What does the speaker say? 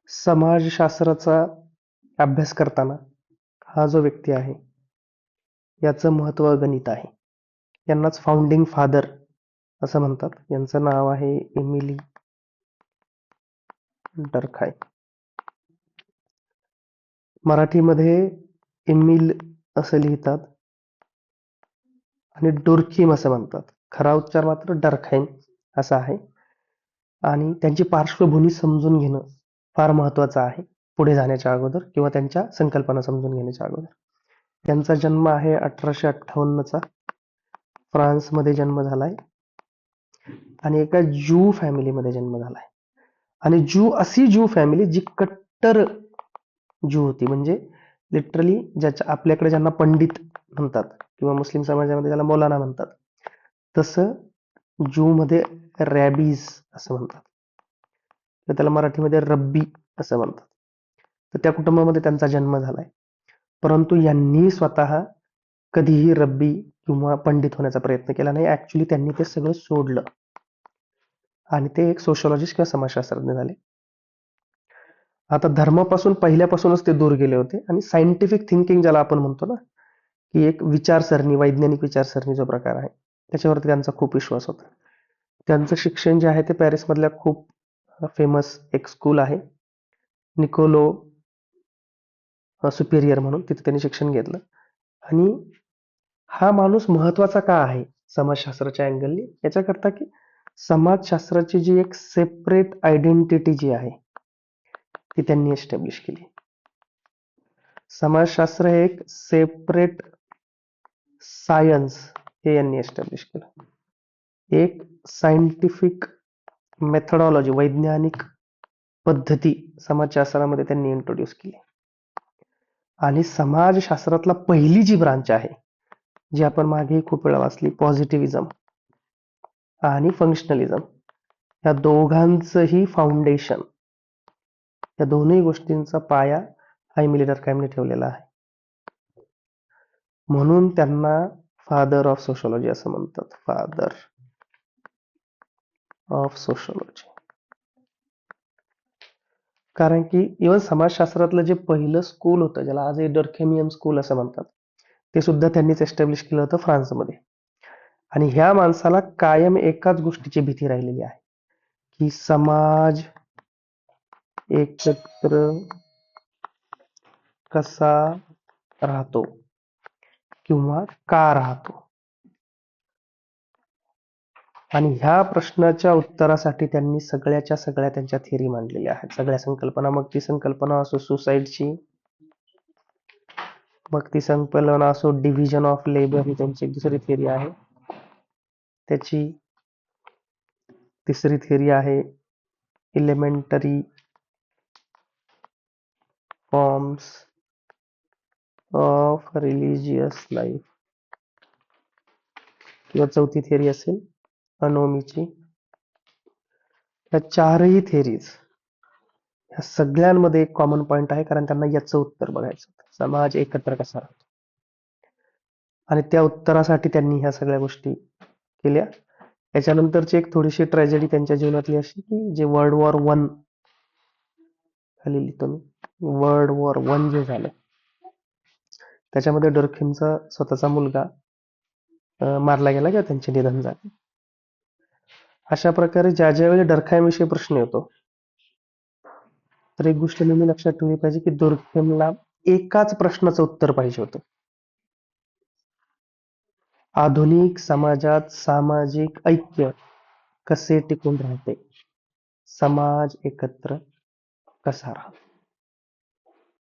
समाजशास्त्राचा अभ्यास करताना हा जो व्यक्ती आहे याचं महत्व अगणित आहे. यांनाच फाउंडिंग फादर असं म्हणतात. यांचं नाव आहे एमिली डर्खाय. मराठीमध्ये एमिल असं लिहितात आणि डुर्खीम असं म्हणतात. खरा उच्चार मात्र डर्खाईम असा आहे. आणि त्यांची पार्श्वभूमी समजून घेणं फार महत्वाचं आहे पुढे जाण्याच्या अगोदर किंवा त्यांच्या संकल्पना समजून घेण्याच्या अगोदर. त्यांचा जन्म आहे 1858चा. फ्रान्समध्ये जन्म झालाय आणि एका ज्यू फॅमिलीमध्ये जन्म झालाय. आणि अशी ज्यू फॅमिली जी कट्टर ज्यू होती, म्हणजे लिटरली आपल्याकडे ज्यांना पंडित म्हणतात किंवा मुस्लिम समाजामध्ये ज्याला मौलाना म्हणतात, तसं ज्यू मध्ये रॅबीज असं म्हणतात, तर त्याला मराठीमध्ये रब्बी असं म्हणतात. तर त्या कुटुंबामध्ये त्यांचा जन्म झालाय. परंतु यांनी स्वतः कधीही रब्बी किंवा पंडित होण्याचा प्रयत्न केला नाही. ऍक्च्युली त्यांनी ते सगळं सोडलं आणि ते एक सोशॉलॉजिस्ट किंवा समाजशास्त्रज्ञ झाले. आता धर्मापासून पहिल्यापासूनच ते दूर गेले होते आणि सायंटिफिक थिंकिंग ज्याला आपण म्हणतो ना, की एक विचारसरणी, वैज्ञानिक विचारसरणी जो प्रकार आहे, त्याच्यावरती त्यांचा खूप विश्वास होता. त्यांचं शिक्षण जे आहे ते पॅरिसमधल्या खूप फेमस एक स्कूल आहे, निकोलो सुपेरियर म्हणून, तिथे त्यांनी शिक्षण घेतलं. आणि हा माणूस महत्वाचा का आहे समाजशास्त्राच्या अँगलनी? याच्याकरता की समाजशास्त्राची जी एक सेपरेट आयडेंटिटी जी आहे ती त्यांनी एस्टॅब्लिश केली. समाजशास्त्र हे एक सेपरेट सायन्स हे यांनी एस्टॅब्लिश केलं. एक सायंटिफिक मेथडॉलॉजी, वैज्ञानिक पद्धती समाजशास्त्रामध्ये त्यांनी इंट्रोड्यूस केली. आणि समाजशास्त्रातला पहिली जी ब्रांच आहे, जी आपण मागे खूप वेळा वाचली, पॉझिटिव्हिजम आणि फंक्शनलिझम, या दोघांचंही फाउंडेशन, या दोन्ही गोष्टींचा पाया हा एमिली डर्खाईमने ठेवलेला आहे. म्हणून त्यांना फादर ऑफ सोशॉलॉजी असं म्हणतात. Father of sociology. कारण की इव्हन समाजशास्त्रातलं जे पहिलं स्कूल होतं, ज्याला आज डर्खेमियन स्कूल असं म्हणतात, ते सुद्धा त्यांनीच एस्टॅब्लिश केलं होतं फ्रान्समध्ये. आणि ह्या माणसाला कायम एकाच गोष्टीची भीती राहिलेली आहे, की समाज एकत्र कसा राहतो किंवा का राहतो. आणि ह्या प्रश्नाच्या उत्तरासाठी त्यांनी सगळ्याच्या सगळ्या त्यांच्या थिअरी मांडलेल्या आहेत, सगळ्या संकल्पना. मग ती संकल्पना असो सुसाईडची, मग ती संकल्पना असो डिव्हिजन ऑफ लेबर, ही त्यांची दुसरी थिअरी आहे. त्याची तिसरी थिअरी आहे elementary forms of religious life, किंवा चौथी थिअरी असेल अनोमीची. या चारही थिअरीज, ह्या सगळ्यांमध्ये एक कॉमन पॉइंट आहे, कारण त्यांना याचं उत्तर बघायचं होतं, समाज एकत्र कसा राहतो. आणि त्या उत्तरासाठी त्यांनी ह्या सगळ्या गोष्टी केल्या. याच्यानंतरची एक थोडीशी ट्रॅजेडी त्यांच्या जीवनातली अशी, की जे वर्ल्ड वॉर 1 खाली लिहितो मी, वर्ल्ड वॉर 1 जे झालं, त्याच्यामध्ये डर्खीमचा स्वतःचा मुलगा मारला गेला किंवा त्यांचे निधन झाले. अशा प्रकारे ज्या ज्यावेळी डर्खाईमविषयी प्रश्न येतो, तर एक गोष्ट नेहमी लक्षात ठेवली पाहिजे, की डर्खीमला एकाच प्रश्नाचं उत्तर पाहिजे होतं: आधुनिक समाजात सामाजिक ऐक्य कसे टिकून राहते, समाज एकत्र कसा राहतो.